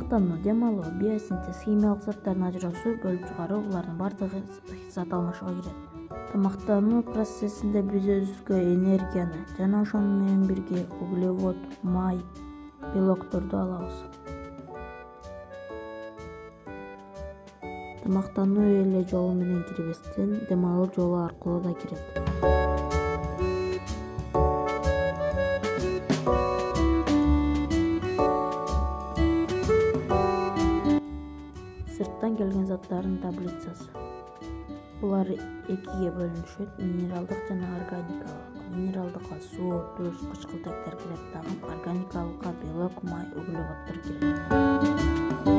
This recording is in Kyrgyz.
Тамактануу, дем алуу, биосинтез, химиялык заттардын ажырашуу, бөлүп чыгаруу — булардын бардыгы зат алмашууга кирет. Тамактануу процессинде биз өзүбүзгө энергияны жана ошону менен бирге углевод, май, белокторду алабыз. Тамактануу эле жолу менен кирбестен, дем алуу жолу аркылуу да кирет. Сырттан келген заттардын таблицасы. Булар экиге бөлүнүшөт: минералдык жана органикалык. Минералдыкка суу, туз, кычкылтектер кирет дагы. Органикалыкка белок, май, углеводдор кирет.